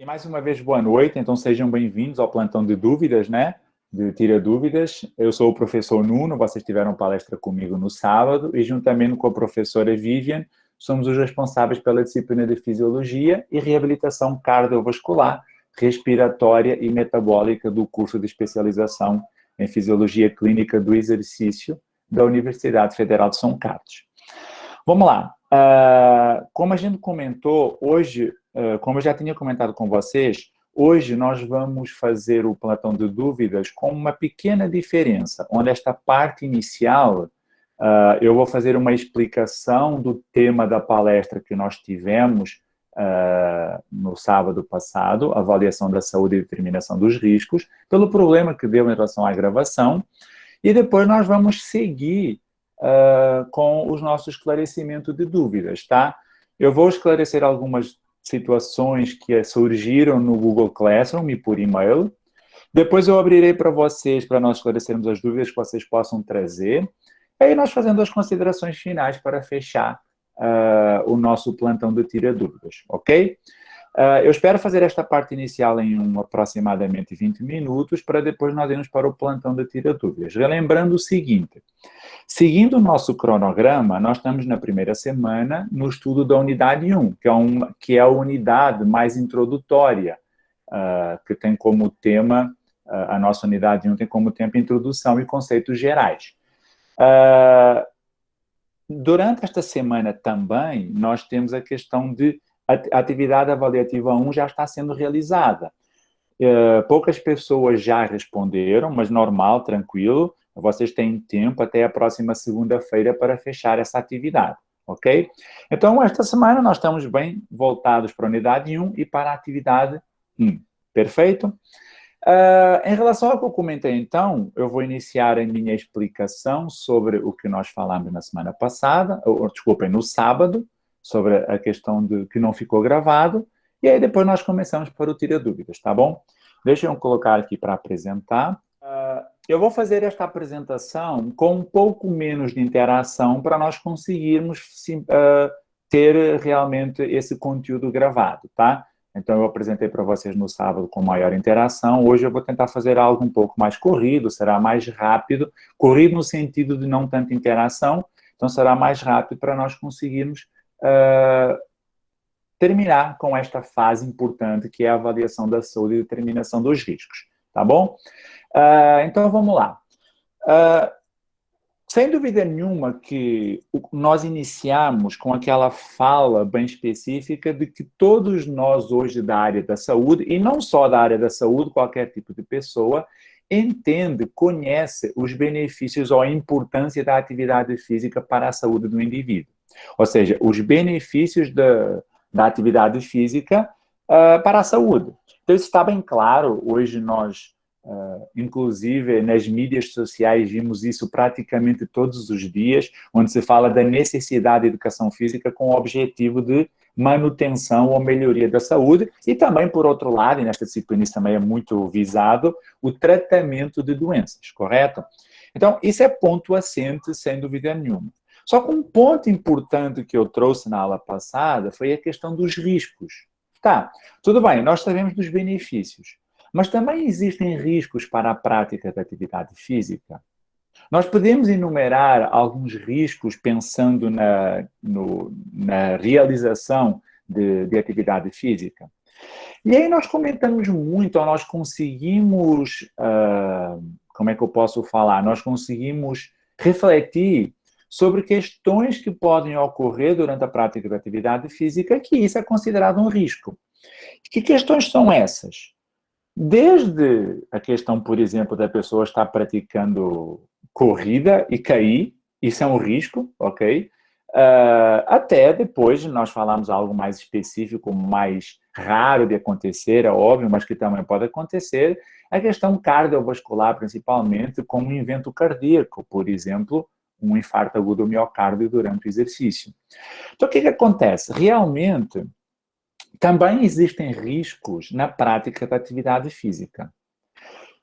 E mais uma vez, boa noite. Então, sejam bem-vindos ao Plantão de Dúvidas, né? De Tira Dúvidas. Eu sou o professor Nuno, vocês tiveram palestra comigo no sábado, e juntamente com a professora Vivian, somos os responsáveis pela disciplina de Fisiologia e Reabilitação Cardiovascular, Respiratória e Metabólica do curso de especialização em Fisiologia Clínica do Exercício da Universidade Federal de São Carlos. Vamos lá. Como a gente comentou, hoje, como eu já tinha comentado com vocês, hoje nós vamos fazer o plantão de dúvidas com uma pequena diferença, onde esta parte inicial, eu vou fazer uma explicação do tema da palestra que nós tivemos no sábado passado, avaliação da saúde e determinação dos riscos, pelo problema que deu em relação à gravação, e depois nós vamos seguir com os nossos esclarecimentos de dúvidas, tá? Eu vou esclarecer algumas situações que surgiram no Google Classroom e por e-mail. Depois eu abrirei para vocês, para nós esclarecermos as dúvidas que vocês possam trazer. E aí nós fazendo as considerações finais para fechar o nosso plantão de Tira Dúvidas, ok? Eu espero fazer esta parte inicial em aproximadamente 20 minutos, para depois nós irmos para o plantão de Tira Dúvidas. Relembrando o seguinte, seguindo o nosso cronograma, nós estamos na primeira semana no estudo da unidade 1, que é a unidade mais introdutória, que tem como tema, a nossa unidade 1 tem como tema introdução e conceitos gerais. Durante esta semana também, nós temos a questão de a atividade avaliativa 1 já está sendo realizada. Poucas pessoas já responderam, mas normal, tranquilo. Vocês têm tempo até a próxima segunda-feira para fechar essa atividade, ok? Então, esta semana nós estamos bem voltados para a unidade 1 e para a atividade 1. Perfeito? Em relação ao que eu comentei, então, eu vou iniciar a minha explicação sobre o que nós falamos na semana passada, desculpem, no sábado, sobre a questão de que não ficou gravado, e aí depois nós começamos para o Tira Dúvidas, tá bom? Deixa eu colocar aqui para apresentar. Eu vou fazer esta apresentação com um pouco menos de interação para nós conseguirmos ter realmente esse conteúdo gravado, tá? Então, eu apresentei para vocês no sábado com maior interação. Hoje eu vou tentar fazer algo um pouco mais corrido, será mais rápido. Corrido no sentido de não tanta interação, então será mais rápido para nós conseguirmos terminar com esta fase importante, que é a avaliação da saúde e determinação dos riscos, tá bom? Então, vamos lá. Sem dúvida nenhuma que nós iniciamos com aquela fala bem específica de que todos nós hoje da área da saúde, e não só da área da saúde, qualquer tipo de pessoa, entende, conhece os benefícios ou a importância da atividade física para a saúde do indivíduo. Ou seja, os benefícios da atividade física para a saúde. Então, isso está bem claro. Hoje nós, inclusive nas mídias sociais, vimos isso praticamente todos os dias, onde se fala da necessidade de educação física com o objetivo de manutenção ou melhoria da saúde, e também, por outro lado, e nesta disciplina isso também é muito visado, o tratamento de doenças, correto? Então, isso é ponto assente, sem dúvida nenhuma. Só que um ponto importante que eu trouxe na aula passada foi a questão dos riscos. Tá, tudo bem, nós sabemos dos benefícios, mas também existem riscos para a prática da atividade física. Nós podemos enumerar alguns riscos pensando na realização de atividade física. E aí nós comentamos muito, ou nós conseguimos, como é que eu posso falar? Nós conseguimos refletir sobre questões que podem ocorrer durante a prática da atividade física, que isso é considerado um risco. Que questões são essas? Desde a questão, por exemplo, da pessoa estar praticando corrida e cair, isso é um risco, ok? Até depois nós falamos algo mais específico, mais raro de acontecer, é óbvio, mas que também pode acontecer, a questão cardiovascular, principalmente, como um evento cardíaco, por exemplo, um infarto agudo do miocárdio durante o exercício. Então, o que acontece? Realmente, também existem riscos na prática da atividade física.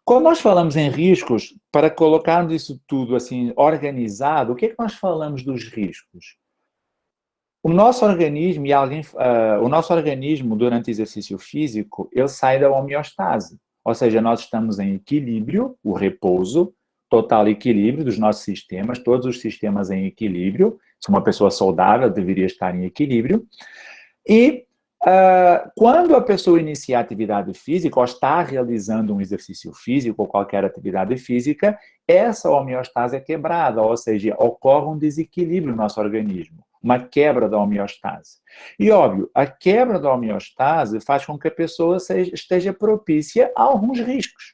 Quando nós falamos em riscos, para colocarmos isso tudo assim organizado, o que é que nós falamos dos riscos? O nosso organismo, o nosso organismo, durante o exercício físico, ele sai da homeostase. Ou seja, nós estamos em equilíbrio, o repouso, total equilíbrio dos nossos sistemas, todos os sistemas em equilíbrio. Se uma pessoa saudável deveria estar em equilíbrio. E quando a pessoa inicia a atividade física, ou está realizando um exercício físico ou qualquer atividade física, essa homeostase é quebrada, ou seja, ocorre um desequilíbrio no nosso organismo, uma quebra da homeostase. E, óbvio, a quebra da homeostase faz com que a pessoa esteja propícia a alguns riscos.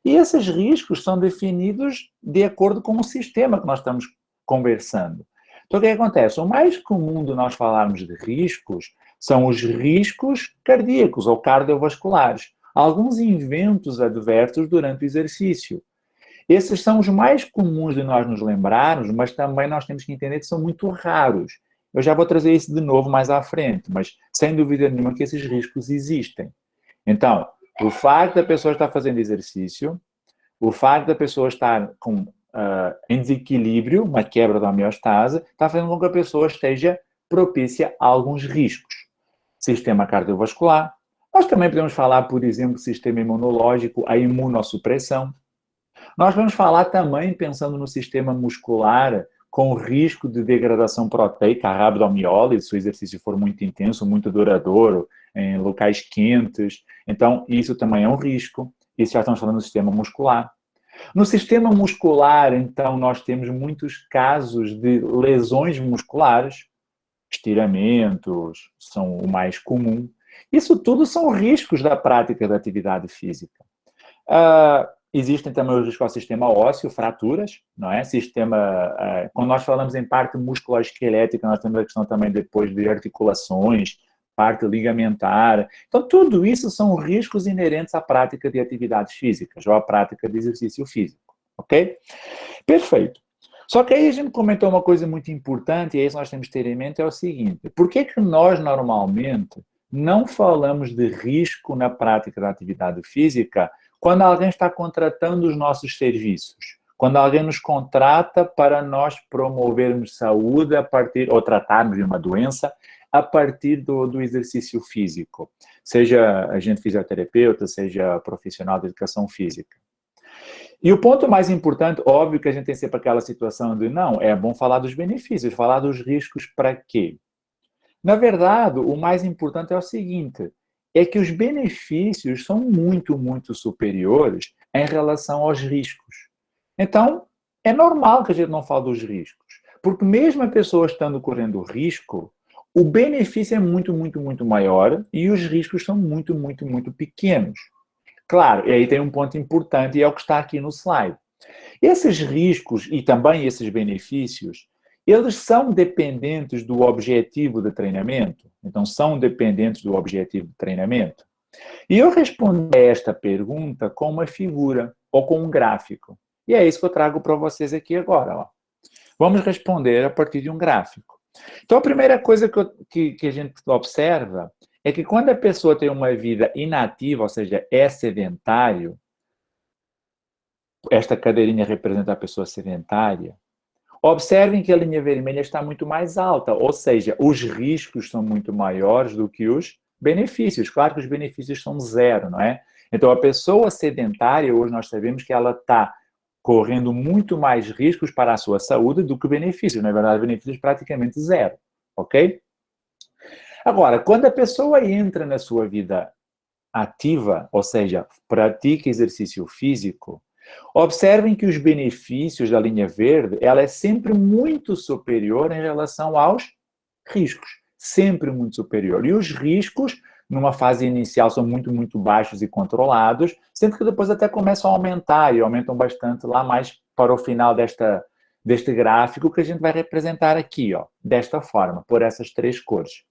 E esses riscos são definidos de acordo com o sistema que nós estamos conversando. Então, o que acontece? O mais comum de nós falarmos de riscos são os riscos cardíacos ou cardiovasculares, alguns eventos adversos durante o exercício. Esses são os mais comuns de nós nos lembrarmos, mas também nós temos que entender que são muito raros. Eu já vou trazer isso de novo mais à frente, mas sem dúvida nenhuma que esses riscos existem. Então, o facto da pessoa estar fazendo exercício, o facto da pessoa estar em desequilíbrio, uma quebra da homeostase, está fazendo com que a pessoa esteja propícia a alguns riscos. Sistema cardiovascular. Nós também podemos falar, por exemplo, sistema imunológico, a imunossupressão. Nós vamos falar também, pensando no sistema muscular, com o risco de degradação proteica, a rabdomiólise, se o exercício for muito intenso, muito duradouro, em locais quentes. Então, isso também é um risco. Isso já estamos falando do sistema muscular. No sistema muscular, então, nós temos muitos casos de lesões musculares, estiramentos são o mais comum. Isso tudo são riscos da prática da atividade física. Existem também os riscos ao sistema ósseo, fraturas, não é? Quando nós falamos em parte musculoesquelética, nós temos a questão também depois de articulações, parte ligamentar. Então, tudo isso são riscos inerentes à prática de atividades físicas ou à prática de exercício físico, ok? Perfeito. Só que aí a gente comentou uma coisa muito importante, e é isso que nós temos que ter em mente, é o seguinte: por que que nós, normalmente, não falamos de risco na prática da atividade física quando alguém está contratando os nossos serviços? Quando alguém nos contrata para nós promovermos saúde ou tratarmos de uma doença a partir do exercício físico, seja agente fisioterapeuta, seja profissional de educação física. E o ponto mais importante, óbvio que a gente tem sempre aquela situação de, não, é bom falar dos benefícios, falar dos riscos para quê? Na verdade, o mais importante é o seguinte, é que os benefícios são muito, muito superiores em relação aos riscos. Então, é normal que a gente não fale dos riscos, porque mesmo a pessoa estando correndo risco, o benefício é muito, muito, muito maior e os riscos são muito, muito, muito pequenos. Claro, e aí tem um ponto importante e é o que está aqui no slide. Esses riscos e também esses benefícios, eles são dependentes do objetivo de treinamento? Então, são dependentes do objetivo de treinamento? E eu respondo a esta pergunta com uma figura ou com um gráfico. E é isso que eu trago para vocês aqui agora. Ó. Vamos responder a partir de um gráfico. Então, a primeira coisa que a gente observa é que quando a pessoa tem uma vida inativa, ou seja, é sedentário, esta cadeirinha representa a pessoa sedentária, observem que a linha vermelha está muito mais alta, ou seja, os riscos são muito maiores do que os benefícios. Claro que os benefícios são zero, não é? Então, a pessoa sedentária, hoje nós sabemos que ela está correndo muito mais riscos para a sua saúde do que benefícios. Na verdade, benefícios praticamente zero, ok? Agora, quando a pessoa entra na sua vida ativa, ou seja, pratica exercício físico, observem que os benefícios da linha verde, ela é sempre muito superior em relação aos riscos. Sempre muito superior. E os riscos, numa fase inicial, são muito, muito baixos e controlados, sendo que depois até começam a aumentar, e aumentam bastante lá mais para o final deste gráfico que a gente vai representar aqui, ó, desta forma, por essas três cores.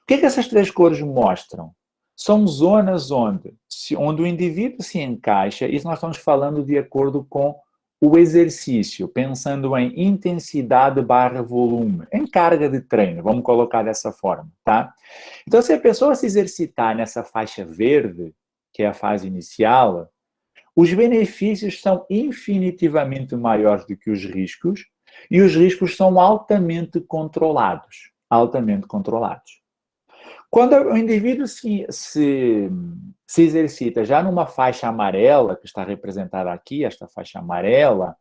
O que essas três cores mostram? São zonas onde o indivíduo se encaixa, isso nós estamos falando de acordo com o exercício, pensando em intensidade barra volume, em carga de treino, vamos colocar dessa forma, tá? Então, se a pessoa se exercitar nessa faixa verde, que é a fase inicial, os benefícios são infinitivamente maiores do que os riscos, e os riscos são altamente controlados. altamente controlados. Quando o indivíduo se exercita já numa faixa amarela, que está representada aqui, esta faixa amarela,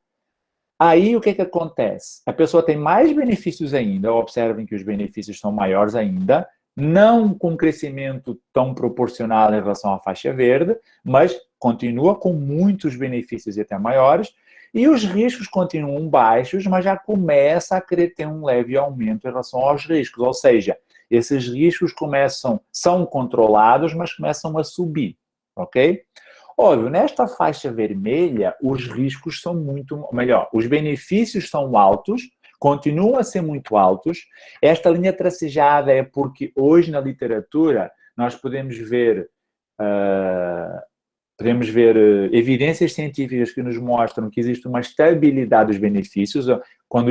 aí o que acontece? A pessoa tem mais benefícios ainda, observem que os benefícios são maiores ainda, não com crescimento tão proporcional em relação à faixa verde, mas continua com muitos benefícios e até maiores, e os riscos continuam baixos, mas já começa a querer ter um leve aumento em relação aos riscos, ou seja, esses riscos são controlados, mas começam a subir, ok? Óbvio, nesta faixa vermelha, os riscos são os benefícios são altos, continuam a ser muito altos. Esta linha tracejada é porque hoje na literatura nós podemos ver evidências científicas que nos mostram que existe uma estabilidade dos benefícios. Quando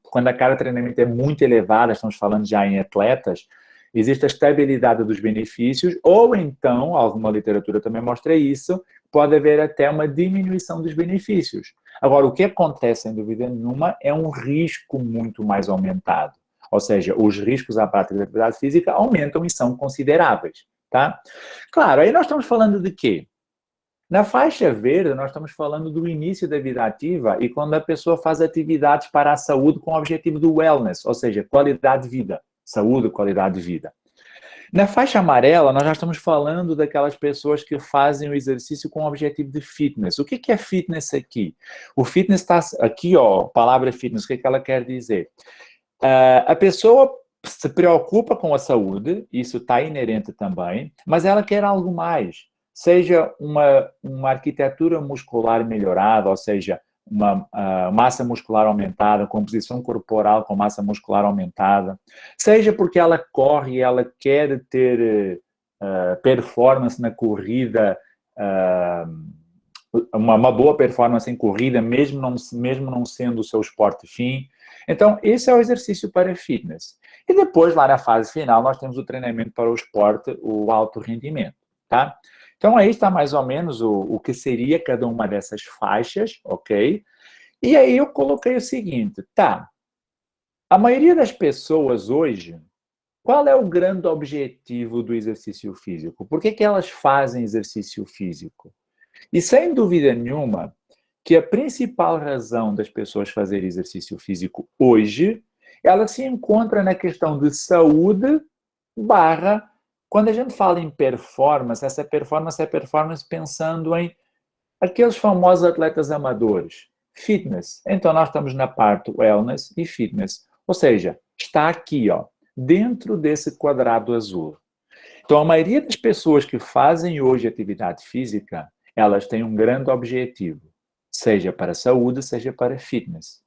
quando a carga de treinamento é muito elevada, estamos falando já em atletas, existe a estabilidade dos benefícios, ou então, alguma literatura também mostra isso, pode haver até uma diminuição dos benefícios. Agora, o que acontece, sem dúvida nenhuma, é um risco muito mais aumentado. Ou seja, os riscos à prática da atividade física aumentam e são consideráveis, tá? Claro, aí nós estamos falando de quê? Na faixa verde, nós estamos falando do início da vida ativa e quando a pessoa faz atividades para a saúde com o objetivo do wellness, ou seja, qualidade de vida. Saúde, qualidade de vida. Na faixa amarela, nós já estamos falando daquelas pessoas que fazem o exercício com o objetivo de fitness. O que é fitness aqui? O fitness está aqui, ó, a palavra fitness, o que ela quer dizer? A pessoa se preocupa com a saúde, isso está inerente também, mas ela quer algo mais. Seja uma arquitetura muscular melhorada, ou seja, uma massa muscular aumentada, composição corporal com massa muscular aumentada, seja porque ela corre e ela quer ter performance na corrida, uma boa performance em corrida, mesmo não sendo o seu esporte fim. Então, esse é o exercício para fitness. E depois, lá na fase final, nós temos o treinamento para o esporte, o alto rendimento, tá? Então, aí está mais ou menos o que seria cada uma dessas faixas, ok? E aí eu coloquei o seguinte, tá, a maioria das pessoas hoje, qual é o grande objetivo do exercício físico? Por que elas fazem exercício físico? E sem dúvida nenhuma, que a principal razão das pessoas fazerem exercício físico hoje, ela se encontra na questão de saúde barra. Quando a gente fala em performance, essa performance é performance pensando em aqueles famosos atletas amadores. Fitness. Então, nós estamos na parte wellness e fitness. Ou seja, está aqui, ó, dentro desse quadrado azul. Então, a maioria das pessoas que fazem hoje atividade física, elas têm um grande objetivo, seja para saúde, seja para fitness.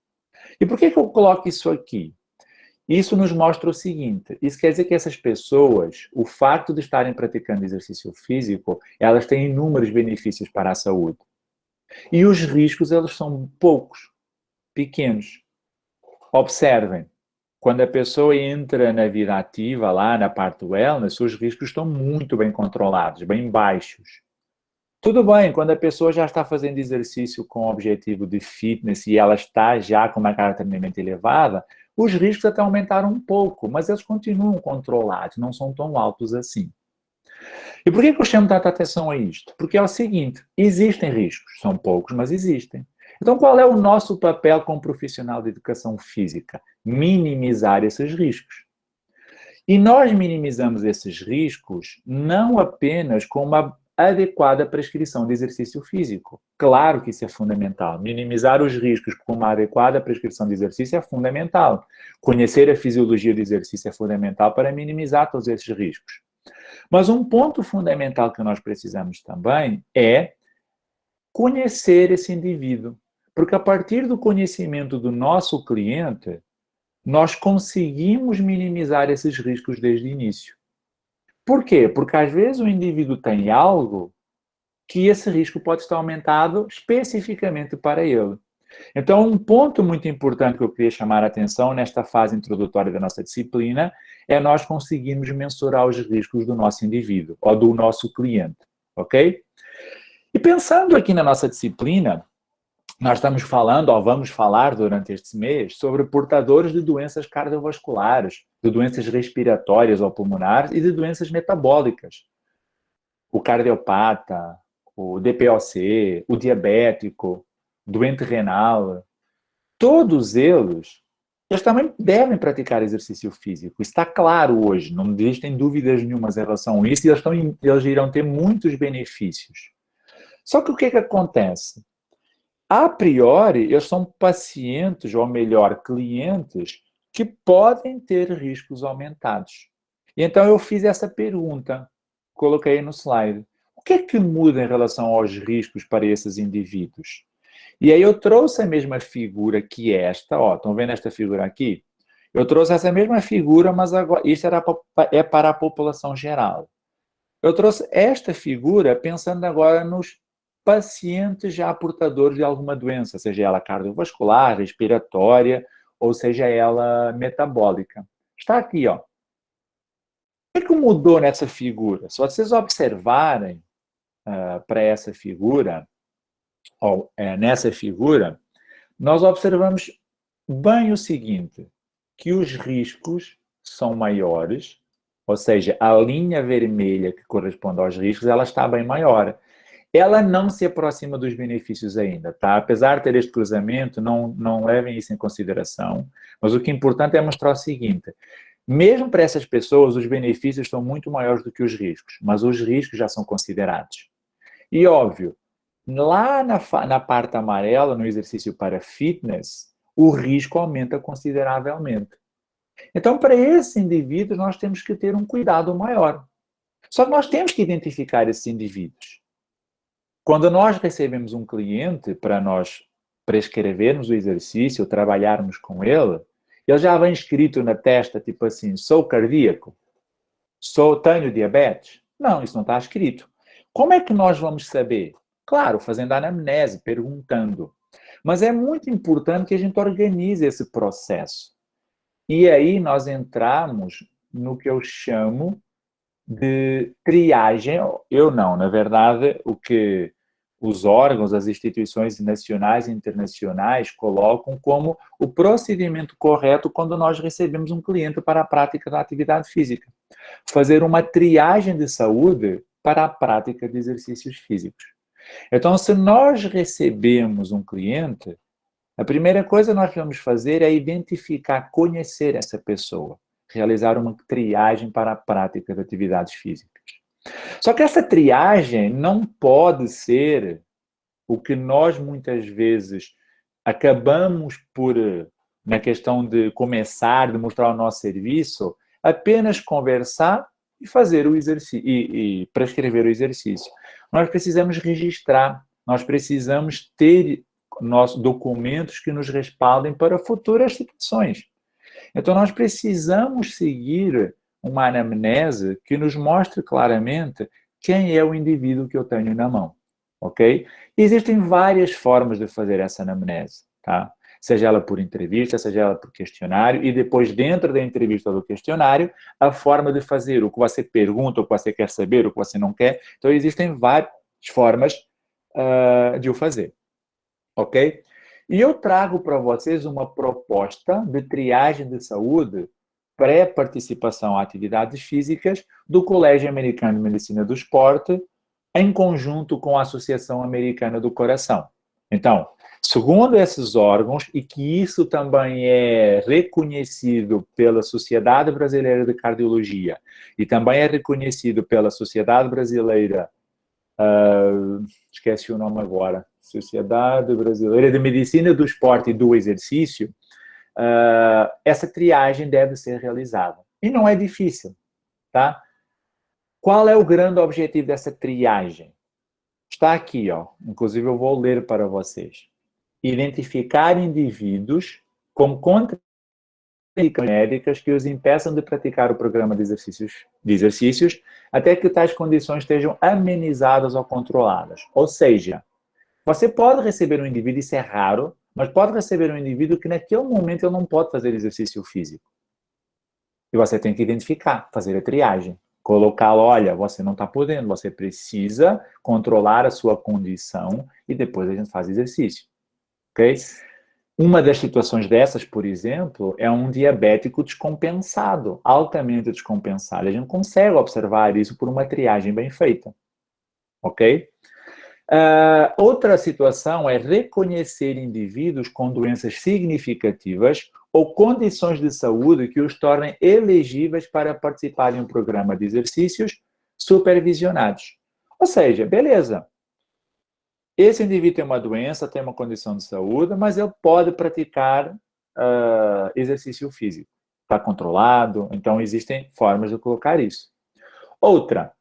E por que eu coloco isso aqui? Isso nos mostra o seguinte, isso quer dizer que essas pessoas, o fato de estarem praticando exercício físico, elas têm inúmeros benefícios para a saúde. E os riscos, eles são poucos, pequenos. Observem, quando a pessoa entra na vida ativa, lá na parte do wellness, os riscos estão muito bem controlados, bem baixos. Tudo bem, quando a pessoa já está fazendo exercício com o objetivo de fitness e ela está já com uma carga de treinamento elevada, os riscos até aumentaram um pouco, mas eles continuam controlados, não são tão altos assim. E por que eu chamo tanta atenção a isto? Porque é o seguinte, existem riscos, são poucos, mas existem. Então, qual é o nosso papel como profissional de educação física? Minimizar esses riscos. E nós minimizamos esses riscos não apenas com uma adequada prescrição de exercício físico. Claro que isso é fundamental. Minimizar os riscos com uma adequada prescrição de exercício é fundamental. Conhecer a fisiologia do exercício é fundamental para minimizar todos esses riscos. Mas um ponto fundamental que nós precisamos também é conhecer esse indivíduo. Porque a partir do conhecimento do nosso cliente, nós conseguimos minimizar esses riscos desde o início. Por quê? Porque às vezes o indivíduo tem algo que esse risco pode estar aumentado especificamente para ele. Então, um ponto muito importante que eu queria chamar a atenção nesta fase introdutória da nossa disciplina é nós conseguirmos mensurar os riscos do nosso indivíduo ou do nosso cliente, ok? E pensando aqui na nossa disciplina, nós estamos falando, ou vamos falar durante este mês, sobre portadores de doenças cardiovasculares, de doenças respiratórias ou pulmonares e de doenças metabólicas. O cardiopata, o DPOC, o diabético, doente renal, todos eles também devem praticar exercício físico. Está claro hoje, não existem dúvidas nenhumas em relação a isso, e eles irão ter muitos benefícios. Só que o que acontece? A priori, eles são pacientes, ou melhor, clientes, que podem ter riscos aumentados. E então eu fiz essa pergunta, coloquei no slide. O que é que muda em relação aos riscos para esses indivíduos? E aí eu trouxe a mesma figura que esta, ó, estão vendo esta figura aqui? Eu trouxe essa mesma figura, mas agora isso é para a população geral. Eu trouxe esta figura pensando agora nos pacientes já portadores de alguma doença, seja ela cardiovascular, respiratória, ou seja ela metabólica. Está aqui, ó. O que mudou nessa figura? Se vocês observarem para essa figura, ou, nessa figura, nós observamos bem o seguinte, que os riscos são maiores, ou seja, a linha vermelha que corresponde aos riscos, ela está bem maior. Ela não se aproxima dos benefícios ainda, tá? Apesar de ter este cruzamento, não levem isso em consideração, mas o que é importante é mostrar o seguinte, mesmo para essas pessoas, os benefícios são muito maiores do que os riscos, mas os riscos já são considerados. E, óbvio, lá na parte amarela, no exercício para fitness, o risco aumenta consideravelmente. Então, para esses indivíduos, nós temos que ter um cuidado maior. Só que nós temos que identificar esses indivíduos. Quando nós recebemos um cliente para nós prescrevermos o exercício, trabalharmos com ele, ele já vem escrito na testa, tipo assim, sou cardíaco, tenho diabetes? Não, isso não está escrito. Como é que nós vamos saber? Claro, fazendo anamnese, perguntando. Mas é muito importante que a gente organize esse processo. E aí nós entramos no que eu chamo de triagem. Eu não, na verdade, o que os órgãos, as instituições nacionais e internacionais colocam como o procedimento correto quando nós recebemos um cliente para a prática da atividade física. Fazer uma triagem de saúde para a prática de exercícios físicos. Então, se nós recebemos um cliente, a primeira coisa que nós vamos fazer é identificar, conhecer essa pessoa, realizar uma triagem para a prática de atividades físicas. Só que essa triagem não pode ser o que nós muitas vezes acabamos por, na questão de começar, de mostrar o nosso serviço, apenas conversar e fazer o exercício, e prescrever o exercício. Nós precisamos registrar, nós precisamos ter nossos documentos que nos respaldem para futuras situações. Então, nós precisamos seguir uma anamnese que nos mostre claramente quem é o indivíduo que eu tenho na mão, ok? E existem várias formas de fazer essa anamnese, tá? Seja ela por entrevista, seja ela por questionário, e depois, dentro da entrevista ou do questionário, a forma de fazer o que você pergunta, o que você quer saber, o que você não quer. Então, existem várias formas de o fazer, ok? E eu trago para vocês uma proposta de triagem de saúde pré-participação a atividades físicas do Colégio Americano de Medicina do Esporte, em conjunto com a Associação Americana do Coração. Então, segundo esses órgãos, e que isso também é reconhecido pela Sociedade Brasileira de Cardiologia e também é reconhecido pela Sociedade Brasileira, esqueci o nome agora, Sociedade Brasileira de Medicina do Esporte e do Exercício, essa triagem deve ser realizada. E não é difícil, tá? Qual é o grande objetivo dessa triagem? Está aqui, ó. Inclusive eu vou ler para vocês. Identificar indivíduos com contraindicações médicas que os impeçam de praticar o programa de exercícios até que tais condições estejam amenizadas ou controladas. Ou seja, você pode receber um indivíduo, isso é raro, mas pode receber um indivíduo que naquele momento ele não pode fazer exercício físico. E você tem que identificar, fazer a triagem. Colocá-lo, olha, você não está podendo, você precisa controlar a sua condição e depois a gente faz exercício. ok? Uma das situações dessas, por exemplo, é um diabético descompensado, altamente descompensado. A gente consegue observar isso por uma triagem bem feita, ok? Outra situação é reconhecer indivíduos com doenças significativas ou condições de saúde que os tornem elegíveis para participar de um programa de exercícios supervisionados. Ou seja, beleza, esse indivíduo tem uma doença, tem uma condição de saúde, mas ele pode praticar exercício físico. Está controlado, então existem formas de colocar isso. Outra,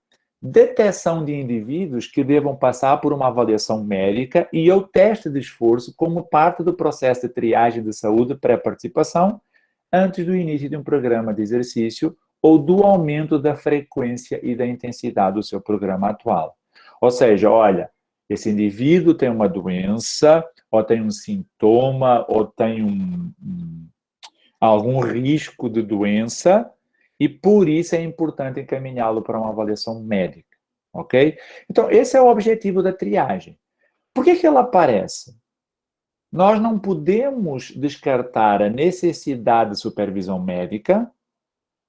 detecção de indivíduos que devam passar por uma avaliação médica e ou teste de esforço como parte do processo de triagem de saúde pré-participação antes do início de um programa de exercício ou do aumento da frequência e da intensidade do seu programa atual. Ou seja, olha, esse indivíduo tem uma doença, ou tem um sintoma, ou tem algum risco de doença, e por isso é importante encaminhá-lo para uma avaliação médica, ok? Então, esse é o objetivo da triagem. Por que ela aparece? Nós não podemos descartar a necessidade de supervisão médica,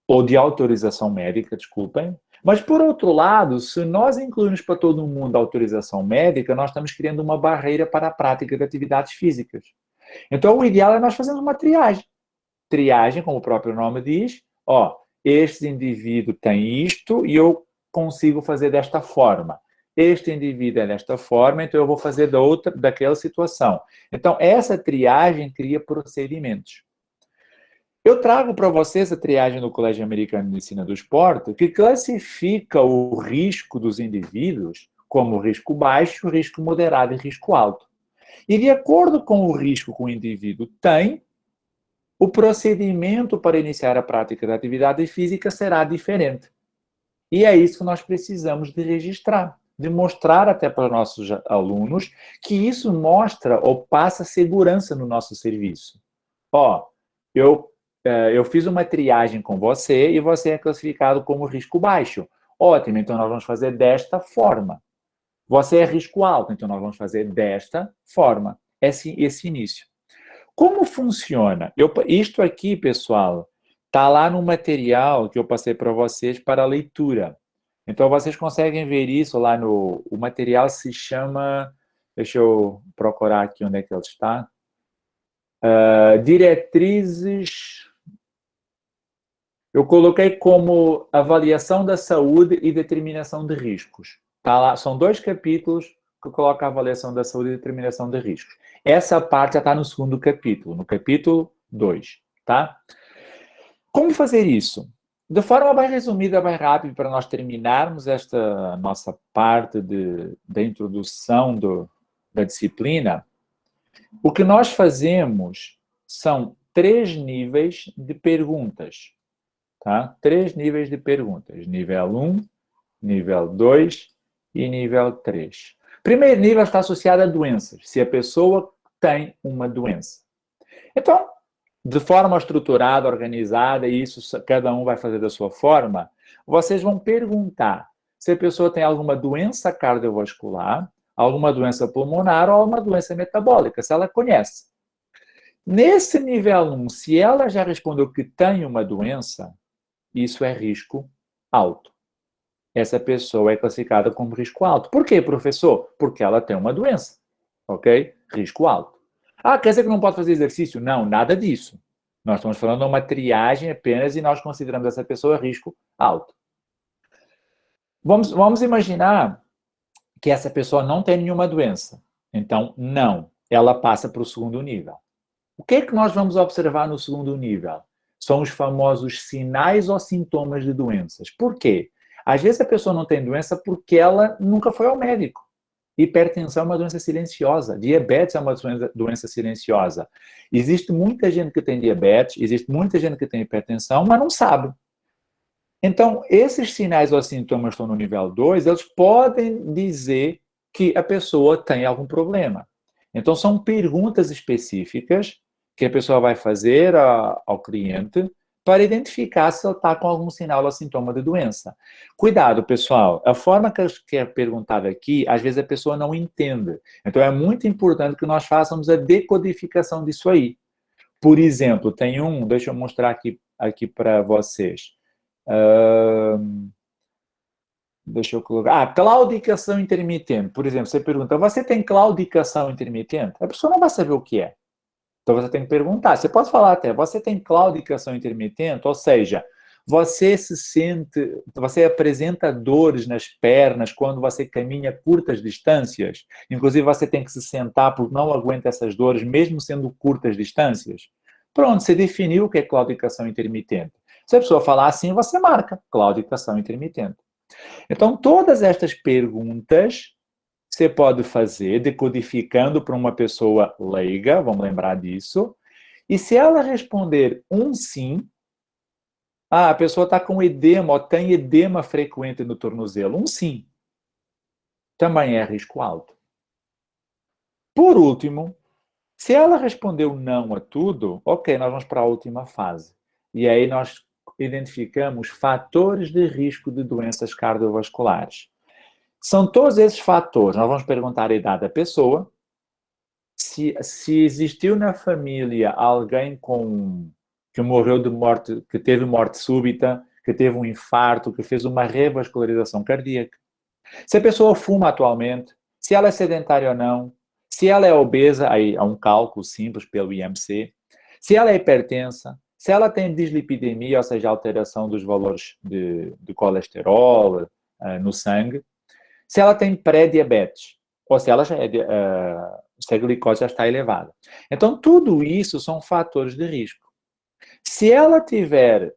ou de autorização médica, desculpem, mas, por outro lado, se nós incluirmos para todo mundo a autorização médica, nós estamos criando uma barreira para a prática de atividades físicas. Então, o ideal é nós fazermos uma triagem. Triagem, como o próprio nome diz, este indivíduo tem isto e eu consigo fazer desta forma. Este indivíduo é desta forma, então eu vou fazer daquela situação. Então, essa triagem cria procedimentos. Eu trago para vocês a triagem do Colégio Americano de Medicina do Esporte, que classifica o risco dos indivíduos como risco baixo, risco moderado e risco alto. E de acordo com o risco que o indivíduo tem, o procedimento para iniciar a prática da atividade física será diferente. E é isso que nós precisamos de registrar, de mostrar até para os nossos alunos que isso mostra ou passa segurança no nosso serviço. Eu fiz uma triagem com você e você é classificado como risco baixo. Ótimo, então nós vamos fazer desta forma. Você é risco alto, então nós vamos fazer desta forma. Esse início. Como funciona? Isto aqui, pessoal, está lá no material que eu passei para vocês para leitura. Então, vocês conseguem ver isso lá no... O material se chama... Deixa eu procurar aqui onde é que ele está. Diretrizes... Eu coloquei como avaliação da saúde e determinação de riscos. Tá lá, são 2 capítulos que coloca a avaliação da saúde e determinação de riscos. Essa parte já está no segundo capítulo, no capítulo 2, tá? Como fazer isso? De forma bem resumida, bem rápida, para nós terminarmos esta nossa parte da introdução da disciplina, o que nós fazemos são 3 níveis de perguntas, tá? 3 níveis de perguntas, nível 1, nível 2 e nível 3. Primeiro nível está associado a doenças, se a pessoa tem uma doença. Então, de forma estruturada, organizada, e isso cada um vai fazer da sua forma, vocês vão perguntar se a pessoa tem alguma doença cardiovascular, alguma doença pulmonar ou alguma doença metabólica, se ela conhece. Nesse nível 1, se ela já respondeu que tem uma doença, isso é risco alto. Essa pessoa é classificada como risco alto. Por quê, professor? Porque ela tem uma doença, ok? Risco alto. Quer dizer que não pode fazer exercício? Não, nada disso. Nós estamos falando de uma triagem apenas e nós consideramos essa pessoa risco alto. Vamos imaginar que essa pessoa não tem nenhuma doença. Então, não. Ela passa para o segundo nível. O que é que nós vamos observar no segundo nível? São os famosos sinais ou sintomas de doenças. Por quê? Às vezes a pessoa não tem doença porque ela nunca foi ao médico. Hipertensão é uma doença silenciosa. Diabetes é uma doença silenciosa. Existe muita gente que tem diabetes, existe muita gente que tem hipertensão, mas não sabe. Então, esses sinais ou sintomas estão no nível 2, eles podem dizer que a pessoa tem algum problema. Então, são perguntas específicas que a pessoa vai fazer ao cliente para identificar se ele está com algum sinal ou sintoma de doença. Cuidado, pessoal, a forma que é perguntada aqui, às vezes a pessoa não entende. Então, é muito importante que nós façamos a decodificação disso aí. Por exemplo, tem deixa eu mostrar aqui para vocês. Deixa eu colocar. Claudicação intermitente. Por exemplo, você pergunta, você tem claudicação intermitente? A pessoa não vai saber o que é. Então, você tem que perguntar. Você pode falar até, você tem claudicação intermitente? Ou seja, você apresenta dores nas pernas quando você caminha curtas distâncias? Inclusive, você tem que se sentar porque não aguenta essas dores, mesmo sendo curtas distâncias? Pronto, você definiu o que é claudicação intermitente. Se a pessoa falar assim, você marca claudicação intermitente. Então, todas estas perguntas você pode fazer decodificando para uma pessoa leiga, vamos lembrar disso, e se ela responder um sim, a pessoa está com edema, ou tem edema frequente no tornozelo, um sim, também é risco alto. Por último, se ela respondeu não a tudo, ok, nós vamos para a última fase. E aí nós identificamos fatores de risco de doenças cardiovasculares. São todos esses fatores. Nós vamos perguntar a idade da pessoa, se existiu na família alguém que morreu de morte, que teve morte súbita, que teve um infarto, que fez uma revascularização cardíaca. Se a pessoa fuma atualmente, se ela é sedentária ou não, se ela é obesa, aí há um cálculo simples pelo IMC, se ela é hipertensa, se ela tem dislipidemia, ou seja, alteração dos valores de colesterol no sangue, se ela tem pré-diabetes, ou se ela se a glicose já está elevada. Então, tudo isso são fatores de risco. Se ela tiver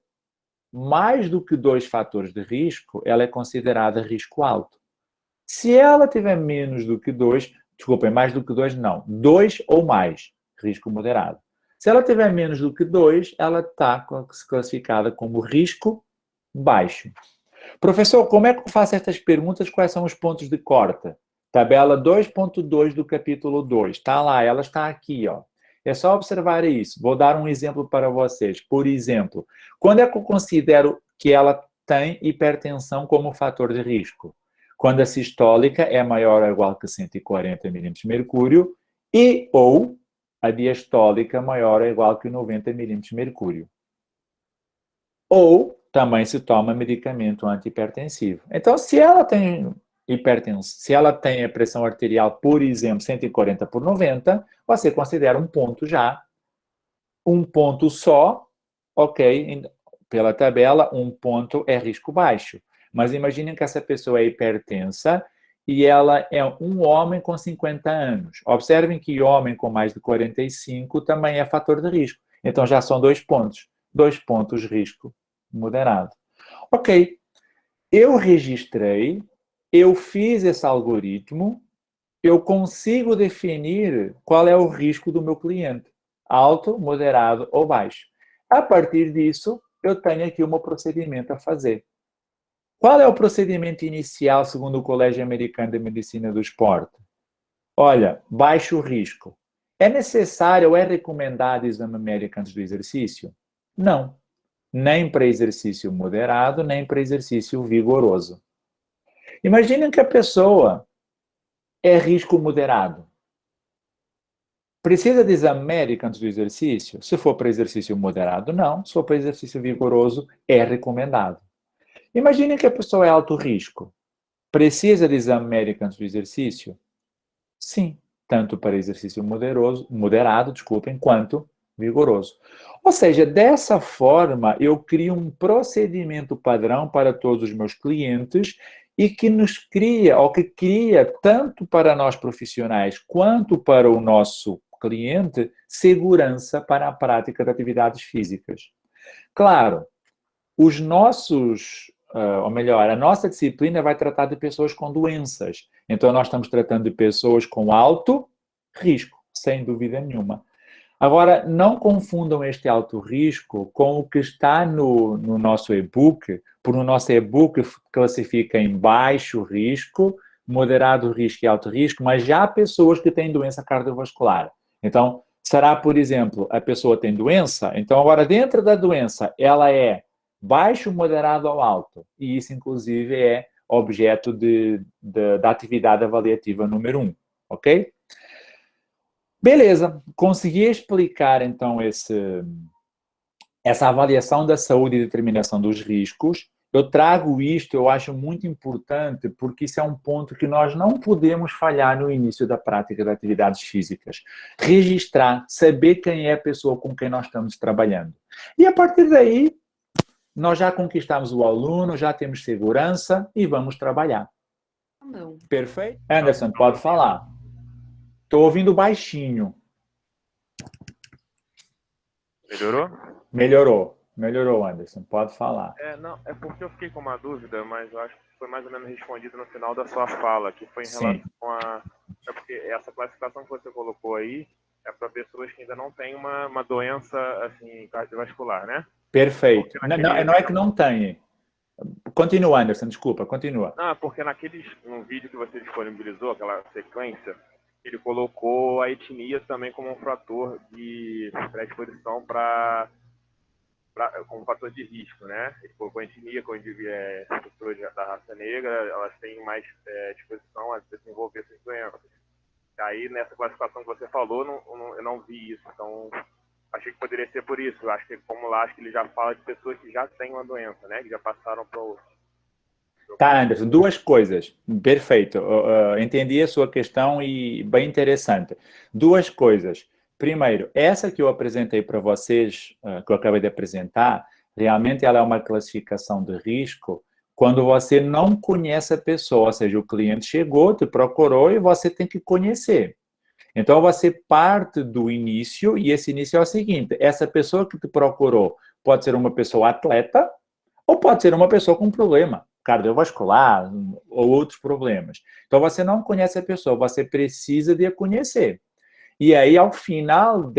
mais do que 2 fatores de risco, ela é considerada risco alto. Se ela tiver menos do que 2, desculpem, mais do que 2 não, 2 ou mais, risco moderado. Se ela tiver menos do que 2, ela está classificada como risco baixo. Professor, como é que eu faço estas perguntas? Quais são os pontos de corte? Tabela 2.2 do capítulo 2. Está lá, ela está aqui, ó. É só observar isso. Vou dar um exemplo para vocês. Por exemplo, quando é que eu considero que ela tem hipertensão como fator de risco? Quando a sistólica é maior ou igual que 140 milímetros de mercúrio e ou a diastólica maior ou igual que 90 milímetros de mercúrio. Ou também se toma medicamento antihipertensivo. Então, se ela tem hipertensão, se ela tem a pressão arterial, por exemplo, 140 por 90, você considera um ponto já. Um ponto só, ok, pela tabela, um ponto é risco baixo. Mas imaginem que essa pessoa é hipertensa e ela é um homem com 50 anos. Observem que homem com mais de 45 também é fator de risco. Então, já são 2 pontos. 2 pontos risco moderado. Ok, eu registrei, eu fiz esse algoritmo, eu consigo definir qual é o risco do meu cliente, alto, moderado ou baixo. A partir disso, eu tenho aqui um procedimento a fazer. Qual é o procedimento inicial segundo o Colégio Americano de Medicina do Esporte? Olha, baixo risco. É necessário ou é recomendado exame médico antes do exercício? Não. Nem para exercício moderado, nem para exercício vigoroso. Imaginem que a pessoa é risco moderado. Precisa de exame médico antes do exercício? Se for para exercício moderado, não. Se for para exercício vigoroso, é recomendado. Imaginem que a pessoa é alto risco. Precisa de exame médico antes do exercício? Sim. Tanto para exercício moderado, quanto vigoroso. Ou seja, dessa forma, eu crio um procedimento padrão para todos os meus clientes e que cria, tanto para nós profissionais quanto para o nosso cliente, segurança para a prática de atividades físicas. Claro, a nossa disciplina vai tratar de pessoas com doenças. Então, nós estamos tratando de pessoas com alto risco, sem dúvida nenhuma. Agora, não confundam este alto risco com o que está no nosso e-book, porque o nosso e-book classifica em baixo risco, moderado risco e alto risco, mas já há pessoas que têm doença cardiovascular. Então, Será, por exemplo, a pessoa tem doença? Então, agora, dentro da doença, ela é baixo, moderado ou alto? E isso, inclusive, é objeto da atividade avaliativa número 1, ok? Beleza, consegui explicar, então, essa avaliação da saúde e determinação dos riscos. Eu trago isto, eu acho muito importante, porque isso é um ponto que nós não podemos falhar no início da prática de atividades físicas. Registrar, saber quem é a pessoa com quem nós estamos trabalhando. E a partir daí, nós já conquistamos o aluno, já temos segurança e vamos trabalhar. Não. Perfeito? Anderson, pode falar. Estou ouvindo baixinho. Melhorou? Melhorou, Anderson. Pode falar. Não, é porque eu fiquei com uma dúvida, mas eu acho que foi mais ou menos respondido no final da sua fala, que foi em relação a... É porque essa classificação que você colocou aí é para pessoas que ainda não têm uma doença, assim, cardiovascular, né? Perfeito. Não é que não tem. Continua, Anderson, desculpa, continua. Não, é porque no vídeo que você disponibilizou, aquela sequência, ele colocou a etnia também como um fator de predisposição como fator de risco, né? Ele colocou a etnia, como pessoas da raça negra, elas têm mais disposição a desenvolver essas doenças. Aí, nessa classificação que você falou, eu não vi isso. Então, achei que poderia ser por isso. Eu acho que, como lá, acho que ele já fala de pessoas que já têm uma doença, né? Que já passaram para o... Tá, Anderson, duas coisas. Perfeito. Entendi a sua questão e bem interessante. Duas coisas. Primeiro, essa que eu apresentei para vocês, que eu acabei de apresentar, realmente ela é uma classificação de risco quando você não conhece a pessoa, ou seja, o cliente chegou, te procurou e você tem que conhecer. Então, você parte do início, e esse início é o seguinte: essa pessoa que te procurou pode ser uma pessoa atleta ou pode ser uma pessoa com problema cardiovascular ou outros problemas. Então, você não conhece a pessoa, você precisa de a conhecer. E aí, ao final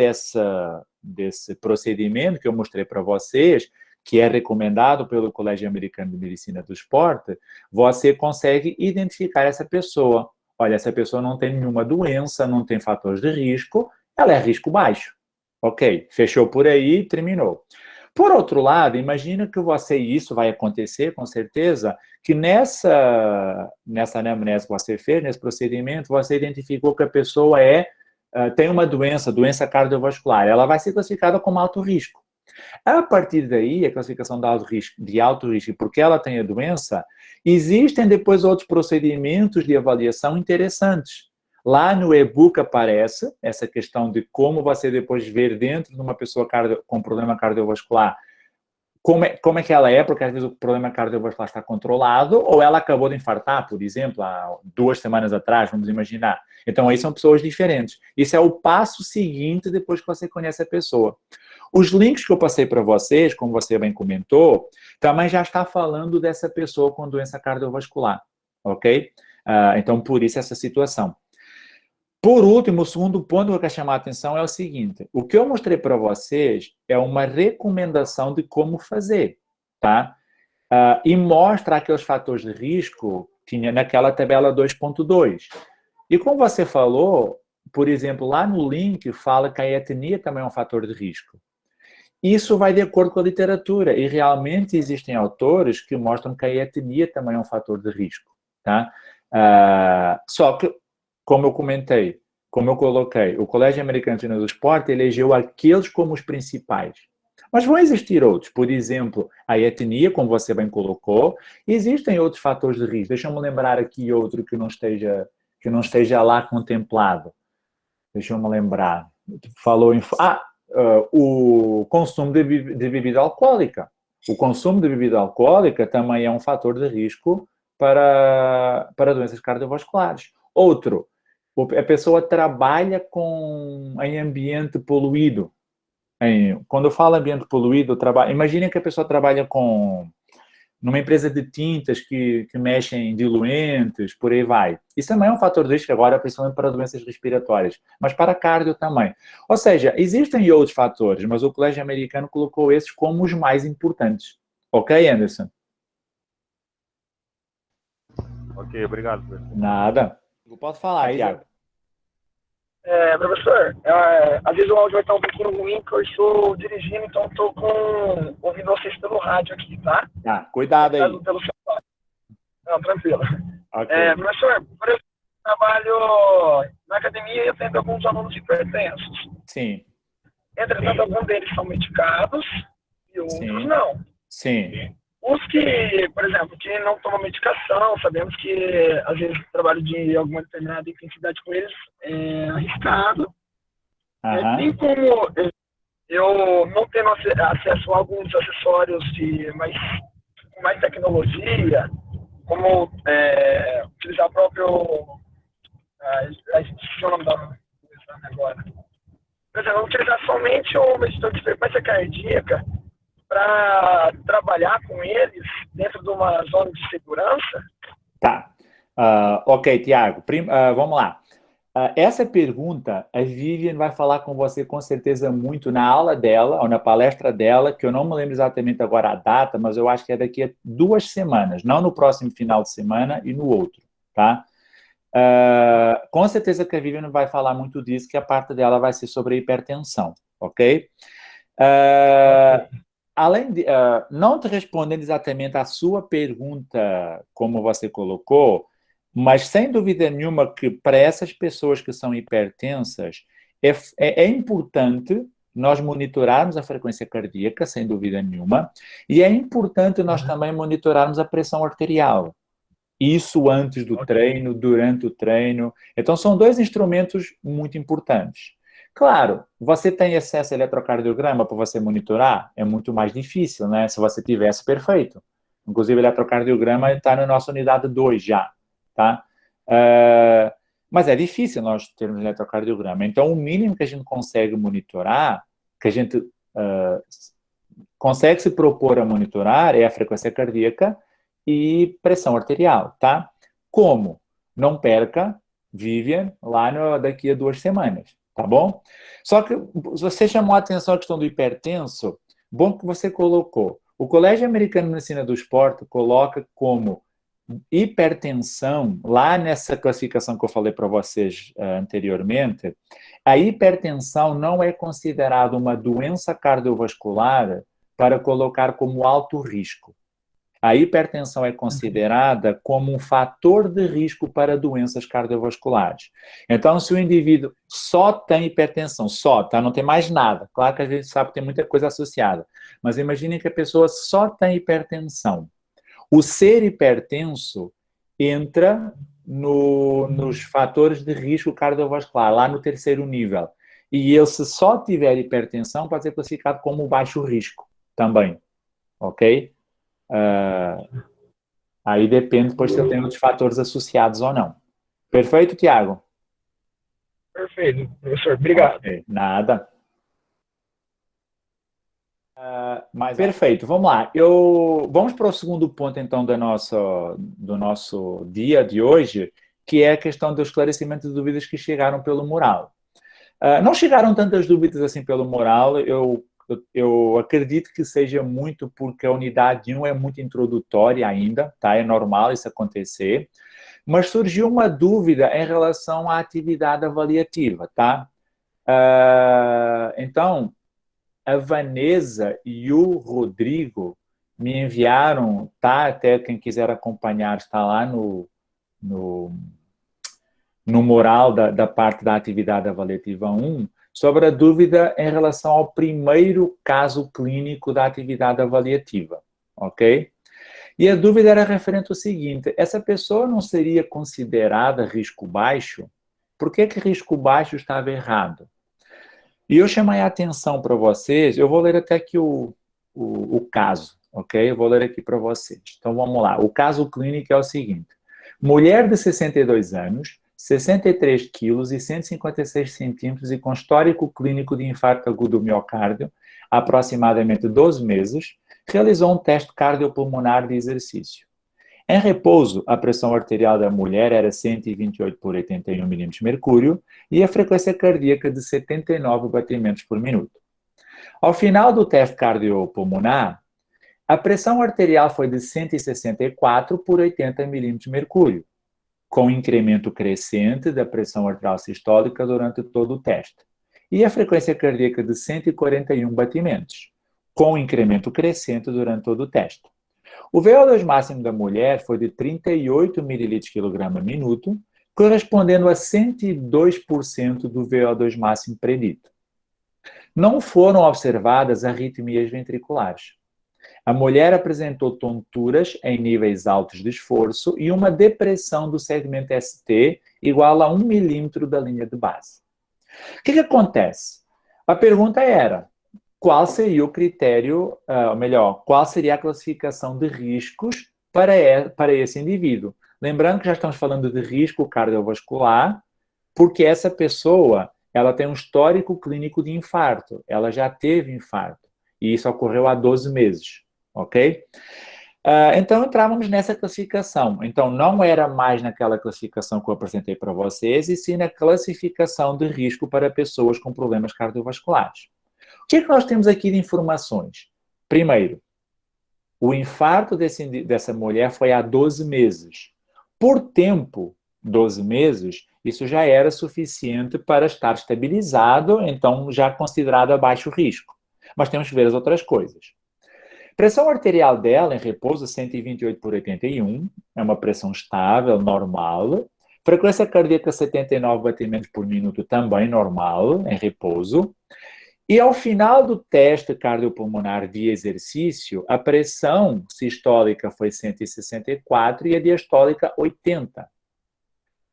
desse procedimento que eu mostrei para vocês, que é recomendado pelo Colégio Americano de Medicina do Esporte, você consegue identificar essa pessoa. Olha, essa pessoa não tem nenhuma doença, não tem fatores de risco, ela é risco baixo. Ok, fechou por aí, terminou. Por outro lado, imagina que você, e isso vai acontecer com certeza, que nessa anamnese que você fez, nesse procedimento, você identificou que a pessoa tem uma doença cardiovascular, ela vai ser classificada como alto risco. A partir daí, a classificação de alto risco, porque ela tem a doença, existem depois outros procedimentos de avaliação interessantes. Lá no e-book aparece essa questão de como você depois ver dentro de uma pessoa com problema cardiovascular como é que ela é, porque às vezes o problema cardiovascular está controlado, ou ela acabou de infartar, por exemplo, há 2 semanas atrás, vamos imaginar. Então, aí são pessoas diferentes. Isso é o passo seguinte depois que você conhece a pessoa. Os links que eu passei para vocês, como você bem comentou, também já está falando dessa pessoa com doença cardiovascular, ok? Então, por isso essa situação. Por último, o segundo ponto que eu quero chamar a atenção é o seguinte: o que eu mostrei para vocês é uma recomendação de como fazer, tá? E mostra aqueles fatores de risco que tinha naquela tabela 2.2. E como você falou, por exemplo, lá no link fala que a etnia também é um fator de risco. Isso vai de acordo com a literatura, e realmente existem autores que mostram que a etnia também é um fator de risco, tá? Só que, como eu comentei, como eu coloquei, o Colégio Americano de Medicina do Esporte elegeu aqueles como os principais. Mas vão existir outros, por exemplo, a etnia, como você bem colocou, e existem outros fatores de risco. Deixa-me lembrar aqui outro que não esteja lá contemplado. Deixa-me lembrar. Falou em... o consumo de bebida alcoólica. O consumo de bebida alcoólica também é um fator de risco para doenças cardiovasculares. Outro, a pessoa trabalha em ambiente poluído. Quando eu falo ambiente poluído, imaginem que a pessoa trabalha numa empresa de tintas que mexem em diluentes, por aí vai. Isso também é um fator de risco agora, principalmente para doenças respiratórias, mas para cardio também. Ou seja, existem outros fatores, mas o Colégio Americano colocou esses como os mais importantes. Ok, Anderson? Ok, obrigado, professor. Nada. Pode falar, Tiago. Professor, às vezes o áudio vai estar um pouquinho ruim, porque eu estou dirigindo, então estou ouvindo vocês pelo rádio aqui, tá? Tá, cuidado aí. Pelo celular. Não, tranquilo. Ok. Professor, por exemplo, eu trabalho na academia e eu tenho alguns alunos hipertensos. Sim. Entretanto, alguns deles são medicados e outros Sim. não. Sim. Os que, por exemplo, que não tomam medicação, sabemos que às vezes o trabalho de alguma determinada intensidade com eles é arriscado. Tem como eu não tendo acesso a alguns acessórios com mais tecnologia, como utilizar o próprio. Esqueci o nome da coisa agora. Por exemplo, utilizar somente o medidor de frequência cardíaca para trabalhar com eles dentro de uma zona de segurança? Tá. Ok, Tiago. Vamos lá. Essa pergunta, a Vivian vai falar com você com certeza muito na aula dela, ou na palestra dela, que eu não me lembro exatamente agora a data, mas eu acho que é daqui a 2 semanas, não no próximo final de semana e no outro, tá? Com certeza que a Vivian vai falar muito disso, que a parte dela vai ser sobre a hipertensão, ok? Além de, não te respondendo exatamente a sua pergunta, como você colocou, mas sem dúvida nenhuma que para essas pessoas que são hipertensas, é importante nós monitorarmos a frequência cardíaca, sem dúvida nenhuma, e é importante nós também monitorarmos a pressão arterial. Isso antes do treino, durante o treino. Então, são 2 instrumentos muito importantes. Claro, você tem acesso a eletrocardiograma para você monitorar? É muito mais difícil, né? Se você tivesse, perfeito. Inclusive, o eletrocardiograma está na nossa unidade 2 já, tá? Mas é difícil nós termos eletrocardiograma. Então, o mínimo que a gente consegue monitorar, que a gente consegue se propor a monitorar, é a frequência cardíaca e pressão arterial, tá? Como? Não perca, Vivian, lá daqui a 2 semanas, tá bom? Só que você chamou a atenção à questão do hipertenso, bom que você colocou. O Colégio Americano de Medicina do Esporte coloca como hipertensão, lá nessa classificação que eu falei para vocês anteriormente, a hipertensão não é considerada uma doença cardiovascular para colocar como alto risco. A hipertensão é considerada como um fator de risco para doenças cardiovasculares. Então, se o indivíduo só tem hipertensão, tá? Não tem mais nada. Claro que a gente sabe que tem muita coisa associada. Mas imagine que a pessoa só tem hipertensão. O ser hipertenso entra nos fatores de risco cardiovascular, lá no 3º nível. E ele, se só tiver hipertensão, pode ser classificado como baixo risco também. Ok? Aí depende depois se eu tenho outros fatores associados ou não. Perfeito, Tiago? Perfeito, professor. Obrigado. Okay, nada. Perfeito, vamos lá. Vamos para o segundo ponto, então, do nosso dia de hoje, que é a questão do esclarecimento de dúvidas que chegaram pelo mural. Não chegaram tantas dúvidas assim pelo mural, eu acredito que seja muito porque a unidade 1 é muito introdutória ainda, tá? É normal isso acontecer. Mas surgiu uma dúvida em relação à atividade avaliativa, tá? Então, a Vanessa e o Rodrigo me enviaram, tá? Até quem quiser acompanhar está lá no mural da parte da atividade avaliativa 1, sobre a dúvida em relação ao primeiro caso clínico da atividade avaliativa, ok? E a dúvida era referente ao seguinte: essa pessoa não seria considerada risco baixo? Por que risco baixo estava errado? E eu chamei a atenção para vocês, eu vou ler até aqui o caso, ok? Eu vou ler aqui para vocês. Então, vamos lá. O caso clínico é o seguinte: mulher de 62 anos, 63 quilos e 156 centímetros e com histórico clínico de infarto agudo do miocárdio, há aproximadamente 12 meses, realizou um teste cardiopulmonar de exercício. Em repouso, a pressão arterial da mulher era 128 por 81 milímetros de mercúrio e a frequência cardíaca de 79 batimentos por minuto. Ao final do teste cardiopulmonar, a pressão arterial foi de 164 por 80 milímetros de mercúrio. com incremento crescente da pressão arterial sistólica durante todo o teste. E a frequência cardíaca de 141 batimentos, com incremento crescente durante todo o teste. O VO2 máximo da mulher foi de 38 ml/kg/minuto, correspondendo a 102% do VO2 máximo predito. Não foram observadas arritmias ventriculares. A mulher apresentou tonturas em níveis altos de esforço e uma depressão do segmento ST igual a 1 milímetro da linha de base. O que acontece? A pergunta era, qual seria o critério, ou melhor, qual seria a classificação de riscos para esse indivíduo? Lembrando que já estamos falando de risco cardiovascular, porque essa pessoa, ela tem um histórico clínico de infarto, ela já teve infarto, e isso ocorreu há 12 meses, ok? Então, entrávamos nessa classificação. Então, não era mais naquela classificação que eu apresentei para vocês, e sim na classificação de risco para pessoas com problemas cardiovasculares. O que é que nós temos aqui de informações? Primeiro, o infarto dessa mulher foi há 12 meses. Por tempo, 12 meses, isso já era suficiente para estar estabilizado, então já considerado a baixo risco. Mas temos que ver as outras coisas. Pressão arterial dela em repouso 128/81, é uma pressão estável, normal. Frequência cardíaca 79 batimentos por minuto, também normal, em repouso. E ao final do teste cardiopulmonar via exercício, a pressão sistólica foi 164 e a diastólica 80.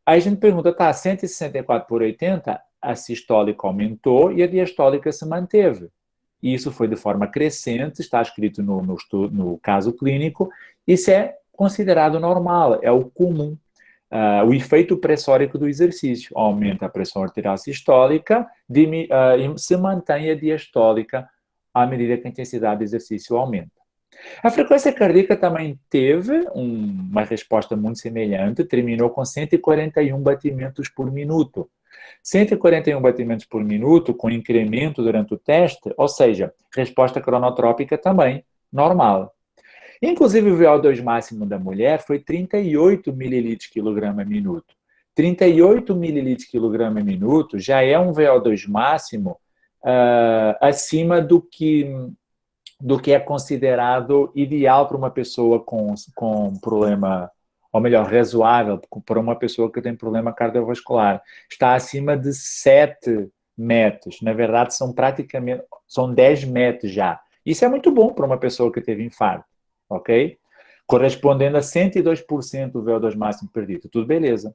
Aí a gente pergunta, tá, 164/80, a sistólica aumentou e a diastólica se manteve. E isso foi de forma crescente, está escrito no caso clínico, isso é considerado normal, é o comum. O efeito pressórico do exercício aumenta a pressão arterial sistólica e se mantém a diastólica à medida que a intensidade do exercício aumenta. A frequência cardíaca também teve uma resposta muito semelhante, terminou com 141 batimentos por minuto. 141 batimentos por minuto com incremento durante o teste, ou seja, resposta cronotrópica também normal. Inclusive, o VO2 máximo da mulher foi 38 ml/kg/minuto. 38 ml/kg/minuto já é um VO2 máximo acima do que é considerado ideal para uma pessoa com problema, ou melhor, razoável, para uma pessoa que tem problema cardiovascular. Está acima de 7 metros. Na verdade, são 10 metros já. Isso é muito bom para uma pessoa que teve infarto. Ok? Correspondendo a 102% do VO2 máximo perdido. Tudo beleza.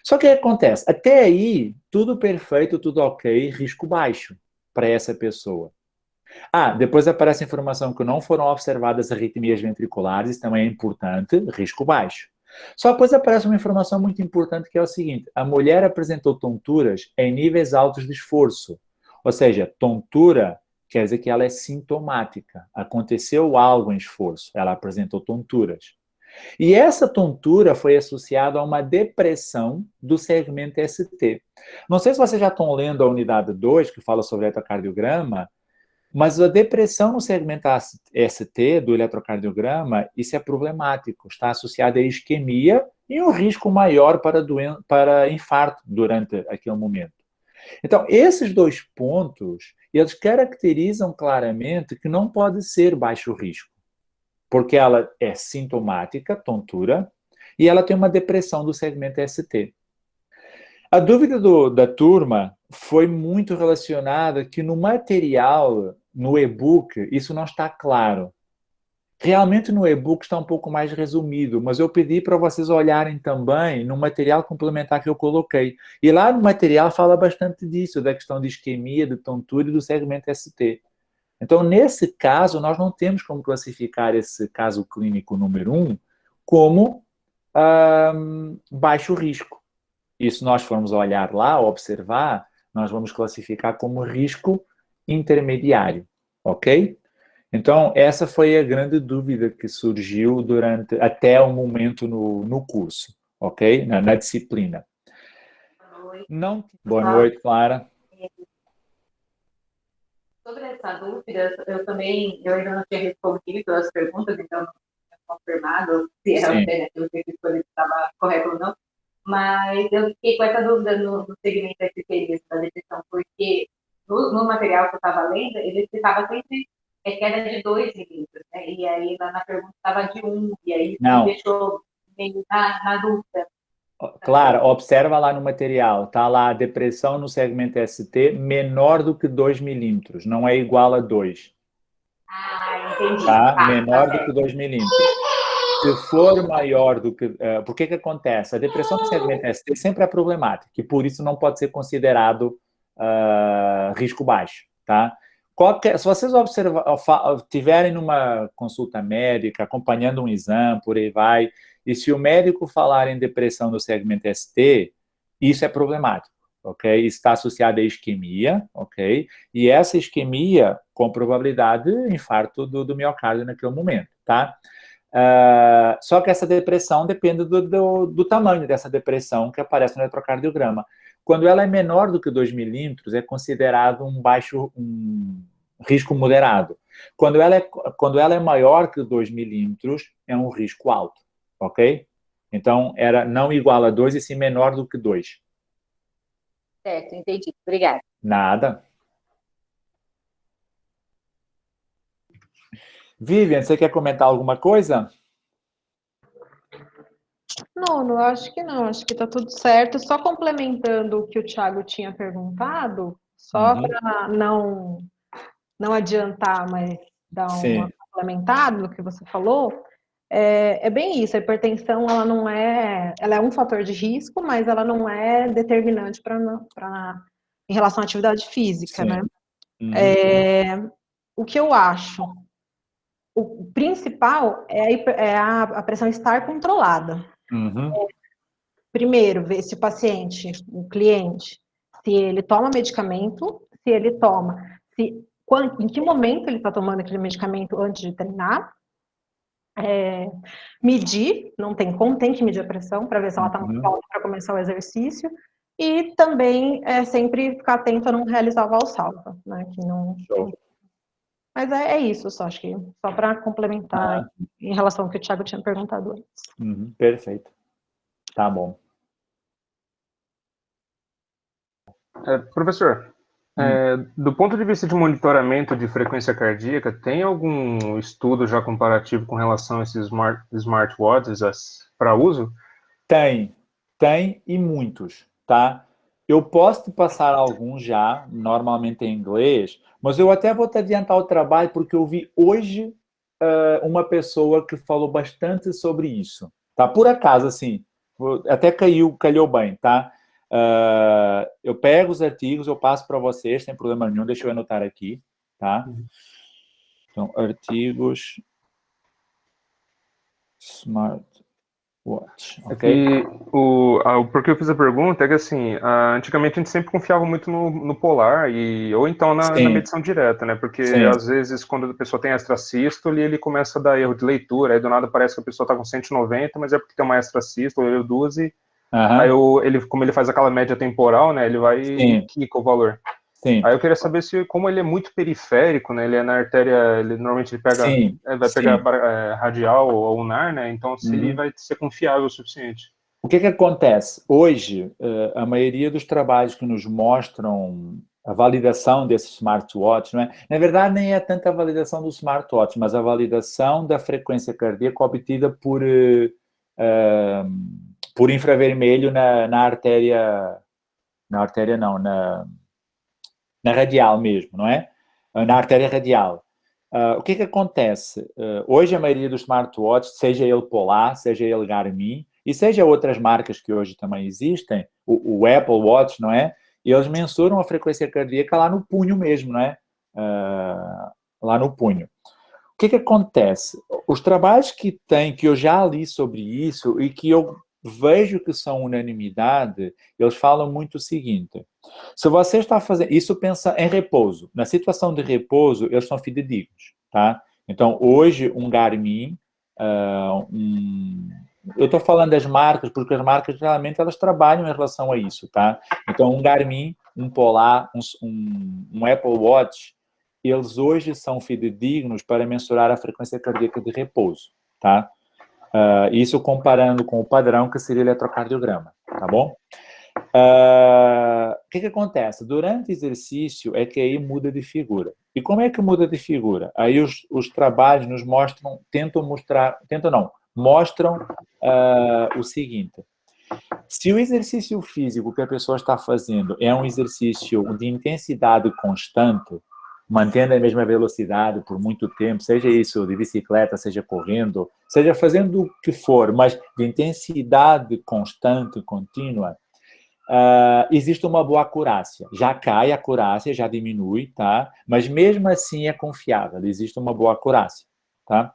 Só que o que acontece? Até aí, tudo perfeito, tudo ok, risco baixo para essa pessoa. Depois aparece a informação que não foram observadas arritmias ventriculares, isso também é importante, risco baixo. Só depois aparece uma informação muito importante que é o seguinte, a mulher apresentou tonturas em níveis altos de esforço. Ou seja, tontura quer dizer que ela é sintomática. Aconteceu algo em esforço, ela apresentou tonturas. E essa tontura foi associada a uma depressão do segmento ST. Não sei se vocês já estão lendo a unidade 2, que fala sobre eletrocardiograma, mas a depressão no segmento ST do eletrocardiograma, isso é problemático. Está associada à isquemia e um risco maior para infarto durante aquele momento. Então, esses dois pontos, eles caracterizam claramente que não pode ser baixo risco, porque ela é sintomática, tontura, e ela tem uma depressão do segmento ST. A dúvida da turma foi muito relacionada que no material, no e-book, isso não está claro. Realmente no e-book está um pouco mais resumido, mas eu pedi para vocês olharem também no material complementar que eu coloquei. E lá no material fala bastante disso, da questão de isquemia, de tontura e do segmento ST. Então, nesse caso, nós não temos como classificar esse caso clínico número 1 como baixo risco. E se nós formos olhar lá, observar, nós vamos classificar como risco intermediário, ok? Então, essa foi a grande dúvida que surgiu até o momento no curso, ok? Na disciplina. Boa noite, Clara. Sobre essa dúvida, eu ainda não tinha respondido as perguntas, então não tinha confirmado se era aquilo que eu escolhi estava correto ou não. Mas eu fiquei com essa dúvida no segmento ST da depressão, porque no material que eu estava lendo, ele explicava sempre queda de 2 milímetros, né? E aí lá na pergunta estava de 1, e aí me deixou meio na dúvida. Claro, observa lá no material, tá lá a depressão no segmento ST menor do que 2 milímetros, não é igual a 2. Ah, entendi. Tá? Menor do que 2 milímetros. Se for maior do que... por que acontece? A depressão no segmento ST sempre é problemática, e por isso não pode ser considerado risco baixo, tá? Se vocês tiverem numa consulta médica, acompanhando um exame, por aí vai, e se o médico falar em depressão no segmento ST, isso é problemático, ok? Isso está associado à isquemia, ok? E essa isquemia, com probabilidade de infarto do miocárdio naquele momento, tá? Só que essa depressão depende do tamanho dessa depressão que aparece no eletrocardiograma. Quando ela é menor do que 2 milímetros, é considerado um risco moderado. Quando ela é maior que 2 milímetros, é um risco alto, ok? Então, era não igual a 2 e sim menor do que 2. Certo, entendi. Obrigada. Nada. Vivian, você quer comentar alguma coisa? Não, eu acho que não. Acho que está tudo certo. Só complementando o que o Thiago tinha perguntado, só para não adiantar, mas dar uma complementada no que você falou, é bem isso. A hipertensão, ela é um fator de risco, mas ela não é determinante em relação à atividade física, né? O que eu acho, o principal é a pressão estar controlada. Primeiro, ver se o paciente, o cliente, se ele toma medicamento, se ele toma, em que momento ele está tomando aquele medicamento antes de treinar. Medir, não tem como, tem que medir a pressão para ver se ela está muito alta para começar o exercício. E também sempre ficar atento a não realizar valsalva, né? Que não... Mas é isso, acho que só para complementar em relação ao que o Thiago tinha perguntado antes. Perfeito. Tá bom. Professor, do ponto de vista de monitoramento de frequência cardíaca, tem algum estudo já comparativo com relação a esses smartwatches para uso? Tem e muitos, tá? Eu posso te passar alguns já, normalmente em inglês, mas eu até vou te adiantar o trabalho, porque eu vi hoje uma pessoa que falou bastante sobre isso, tá? Por acaso, assim, até calhou bem, tá? Eu pego os artigos, eu passo para vocês, sem problema nenhum, deixa eu anotar aqui, tá? Então, artigos Smartwatch, ok? Porque eu fiz a pergunta é que, assim, antigamente a gente sempre confiava muito no polar, ou então na medição direta, né? Porque, às vezes, quando a pessoa tem extrasístole, ele começa a dar erro de leitura, aí do nada parece que a pessoa está com 190, mas é porque tem uma extrasístole, ou 12. Aí como ele faz aquela média temporal, né, ele vai e quica o valor. Aí eu queria saber como ele é muito periférico, né, ele é na artéria, normalmente ele pega, vai pegar radial ou ulnar, né, então se ele vai ser confiável o suficiente. O que acontece? Hoje, a maioria dos trabalhos que nos mostram a validação desses smartwatches, não é? Na verdade, nem é tanta a validação do smartwatch, mas a validação da frequência cardíaca obtida por infravermelho na artéria não, na radial mesmo, não é? Na artéria radial. O que acontece? Hoje a maioria dos smartwatches, seja ele Polar, seja ele Garmin, e seja outras marcas que hoje também existem, o Apple Watch, não é? Eles mensuram a frequência cardíaca lá no punho mesmo, não é? Lá no punho. O que acontece? Os trabalhos que eu já li sobre isso e que eu vejo que são unanimidade, eles falam muito o seguinte: se você está fazendo... Isso pensa em repouso. Na situação de repouso, eles são fidedignos, tá? Então, hoje, um Garmin, eu estou falando das marcas, porque as marcas, geralmente, elas trabalham em relação a isso, tá? Então, um Garmin, um Polar, um Apple Watch, eles hoje são fidedignos para mensurar a frequência cardíaca de repouso, tá? Isso comparando com o padrão, que seria o eletrocardiograma, tá bom? O que acontece? Durante o exercício é que aí muda de figura. E como é que muda de figura? Aí os trabalhos nos mostram, mostram o seguinte. Se o exercício físico que a pessoa está fazendo é um exercício de intensidade constante, mantendo a mesma velocidade por muito tempo, seja isso de bicicleta, seja correndo, seja fazendo o que for, mas de intensidade constante, contínua, existe uma boa acurácia. Já cai a acurácia, já diminui, tá? Mas mesmo assim é confiável, existe uma boa acurácia, tá?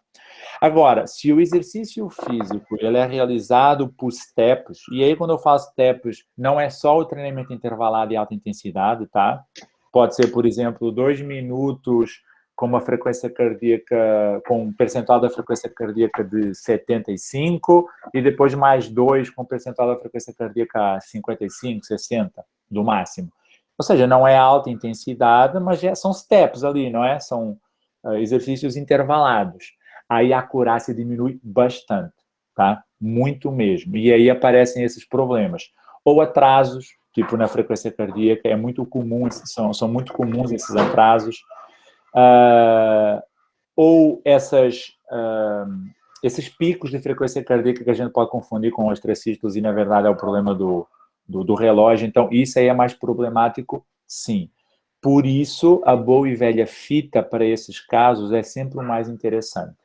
Agora, se o exercício físico ele é realizado por steps, e aí quando eu falo steps, não é só o treinamento intervalado de alta intensidade, tá? Pode ser, por exemplo, 2 minutos com uma frequência cardíaca, com um percentual da frequência cardíaca de 75, e depois mais 2 com um percentual da frequência cardíaca 55, 60, do máximo. Ou seja, não é alta intensidade, mas são steps ali, não é? São exercícios intervalados. Aí a acurácia diminui bastante, tá? Muito mesmo. E aí aparecem esses problemas. Ou atrasos, tipo na frequência cardíaca, é muito comum, são muito comuns esses atrasos. Ou esses picos de frequência cardíaca que a gente pode confundir com ostracistas e, na verdade, é o problema do relógio. Então, isso aí é mais problemático, sim. Por isso, a boa e velha fita para esses casos é sempre o mais interessante.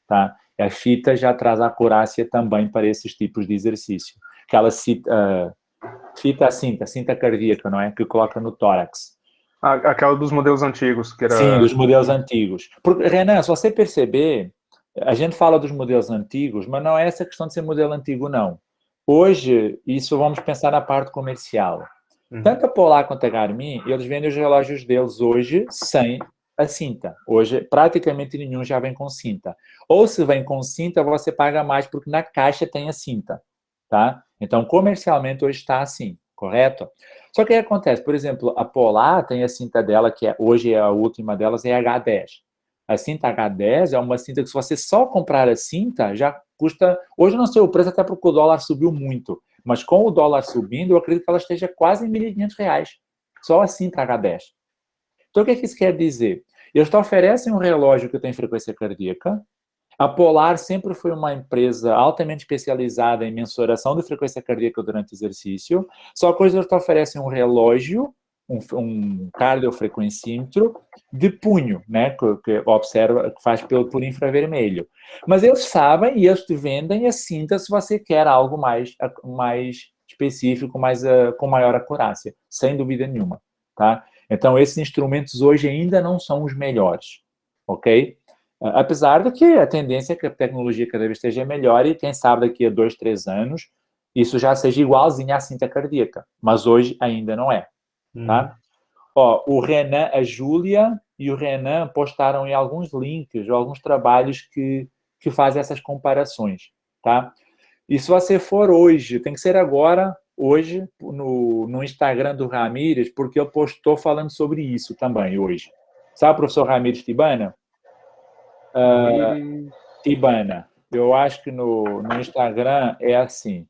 Tá? A fita já traz a acurácia também para esses tipos de exercício. Aquela cinta cardíaca, não é? Que coloca no tórax. Aquela dos modelos antigos. Que era... Sim, dos modelos antigos. Porque, Renan, se você perceber, a gente fala dos modelos antigos, mas não é essa questão de ser modelo antigo, não. Hoje, isso vamos pensar na parte comercial. Tanto a Polar quanto a Garmin, eles vendem os relógios deles hoje sem a cinta. Hoje, praticamente nenhum já vem com cinta. Ou se vem com cinta, você paga mais, porque na caixa tem a cinta, tá? Então, comercialmente, hoje está assim, correto? Só que o que acontece? Por exemplo, a Polar tem a cinta dela, que hoje é a última delas, é a H10. A cinta H10 é uma cinta que, se você só comprar a cinta, já custa... Hoje não sei o preço, até porque o dólar subiu muito. Mas com o dólar subindo, eu acredito que ela esteja quase em R$1.500. Só a cinta H10. Então, o que isso quer dizer? Eles te oferecem um relógio que tem frequência cardíaca. A Polar sempre foi uma empresa altamente especializada em mensuração de frequência cardíaca durante o exercício. Só que eles te oferecem um relógio, um cardiofrequencímetro de punho, né? Que observa, que faz por infravermelho. Mas eles sabem e eles te vendem a cinta se você quer algo mais específico, com maior acurácia, sem dúvida nenhuma, tá? Então, esses instrumentos hoje ainda não são os melhores, ok? Apesar de que a tendência é que a tecnologia cada vez esteja melhor e, quem sabe, daqui a 2, 3 anos, isso já seja igualzinho à cinta cardíaca. Mas hoje ainda não é, tá? Ó, o Renan, a Júlia e o Renan postaram em alguns links, alguns trabalhos que fazem essas comparações, tá? E se você for hoje, tem que ser agora... hoje, no Instagram do Ramírez, porque ele postou falando sobre isso também, hoje. Sabe o professor Ramírez Tibana? Tibana. Eu acho que no Instagram é assim,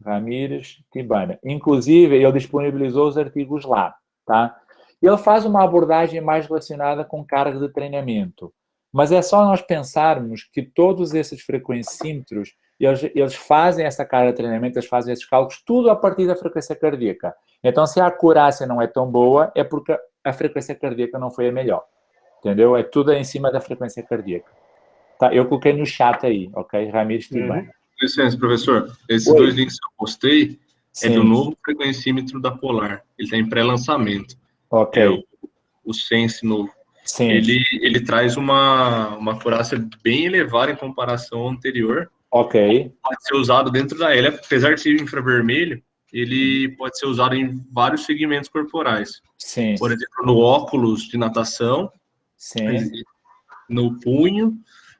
Ramírez Tibana. Inclusive, ele disponibilizou os artigos lá, tá? Ele faz uma abordagem mais relacionada com carga de treinamento. Mas é só nós pensarmos que todos esses frequencímetros, eles fazem essa carga de treinamento, eles fazem esses cálculos, tudo a partir da frequência cardíaca. Então, se a acurácia não é tão boa, é porque a frequência cardíaca não foi a melhor. Entendeu? É tudo em cima da frequência cardíaca. Tá? Eu coloquei no chat aí, ok? Ramírez Tibana. Licença, professor. Esses dois links que eu postei é do novo frequencímetro da Polar. Ele está em pré-lançamento. Ok. É o Sense novo. Sim. Ele traz uma acurácia bem elevada em comparação ao anterior. Ok. Pode ser usado dentro da L, apesar de ser infravermelho, ele pode ser usado em vários segmentos corporais. Sim. Por exemplo, no óculos de natação, sim. No punho,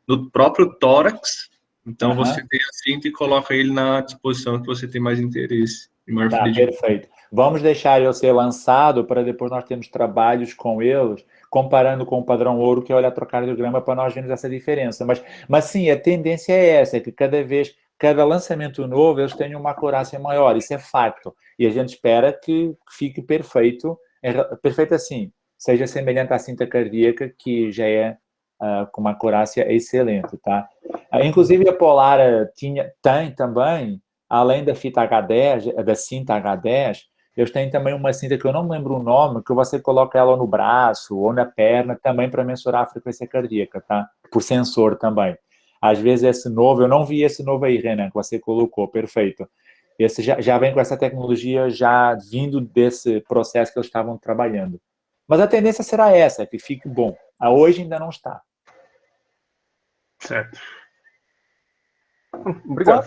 no próprio tórax. Então, você tem a cinta e coloca ele na disposição que você tem mais interesse. Tá, perfeito. Vamos deixar ele ser lançado para depois nós termos trabalhos com eles, comparando com o padrão ouro, que é o eletrocardiograma, para nós vermos essa diferença. Mas sim, a tendência é essa, é que cada vez cada lançamento novo, eles têm uma acurácia maior, isso é fato. E a gente espera que fique perfeito, perfeito assim, seja semelhante à cinta cardíaca, que já é com uma acurácia excelente, tá? Inclusive, a Polar tem também, além da fita H10, da cinta H10, eles têm também uma cinta que eu não lembro o nome, que você coloca ela no braço ou na perna, também para mensurar a frequência cardíaca, tá? Por sensor também. Às vezes esse novo, eu não vi esse novo aí, Renan, que você colocou, perfeito. Esse já vem com essa tecnologia já vindo desse processo que eles estavam trabalhando. Mas a tendência será essa, que fique bom. A hoje ainda não está. Certo. Obrigado,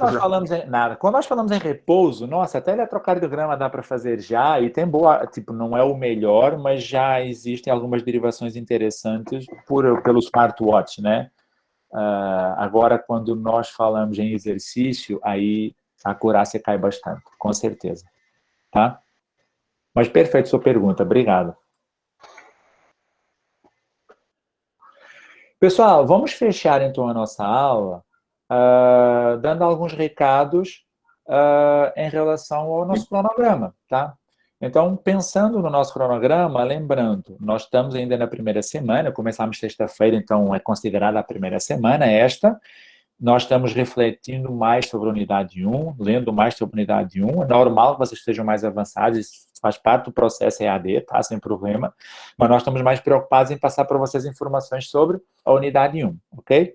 Quando nós falamos em repouso, nossa, até eletrocardiograma dá para fazer já, e tem boa, tipo, não é o melhor, mas já existem algumas derivações interessantes pelo smartwatch, né? Agora, quando nós falamos em exercício, aí a acurácia cai bastante, com certeza. Tá? Mas perfeito sua pergunta, obrigado. Pessoal, vamos fechar então a nossa aula dando alguns recados em relação ao nosso cronograma, tá? Então, pensando no nosso cronograma, lembrando, nós estamos ainda na primeira semana, começamos sexta-feira, então é considerada a primeira semana esta. Nós estamos refletindo mais sobre a unidade 1, lendo mais sobre a unidade 1. É normal que vocês estejam mais avançados, isso faz parte do processo EAD, tá? Sem problema. Mas nós estamos mais preocupados em passar para vocês informações sobre a unidade 1, ok?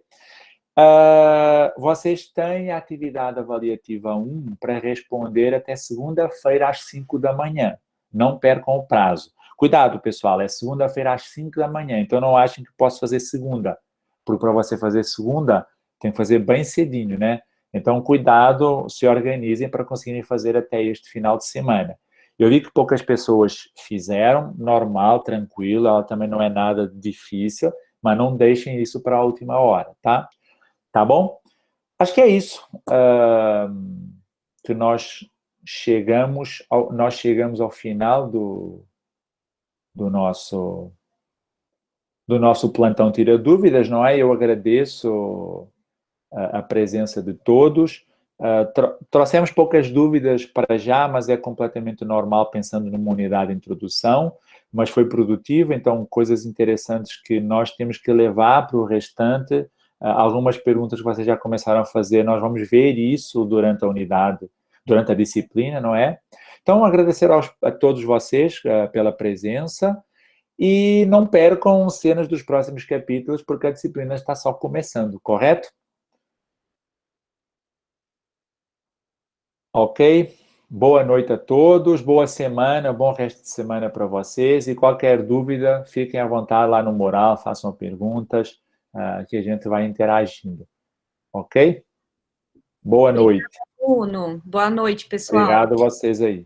Vocês têm a atividade avaliativa 1 para responder até segunda-feira às 5 da manhã. Não percam o prazo. Cuidado, pessoal, é segunda-feira às 5 da manhã, então não achem que posso fazer segunda. Porque para você fazer segunda, tem que fazer bem cedinho, né? Então, cuidado, se organizem para conseguirem fazer até este final de semana. Eu vi que poucas pessoas fizeram, normal, tranquilo, ela também não é nada difícil, mas não deixem isso para a última hora, tá? Tá bom? Acho que é isso que nós chegamos ao final do nosso plantão Tira Dúvidas, não é? Eu agradeço a presença de todos. Trouxemos poucas dúvidas para já, mas é completamente normal pensando numa unidade de introdução, mas foi produtivo, então coisas interessantes que nós temos que levar para o restante. Algumas perguntas que vocês já começaram a fazer, nós vamos ver isso durante a unidade, durante a disciplina, não é? Então, agradecer a todos vocês pela presença e não percam cenas dos próximos capítulos, porque a disciplina está só começando, correto? Ok? Boa noite a todos, boa semana, bom resto de semana para vocês e qualquer dúvida, fiquem à vontade lá no mural, façam perguntas, que a gente vai interagindo. Ok? Boa noite. Obrigada, Bruno. Boa noite, pessoal. Obrigado a vocês aí.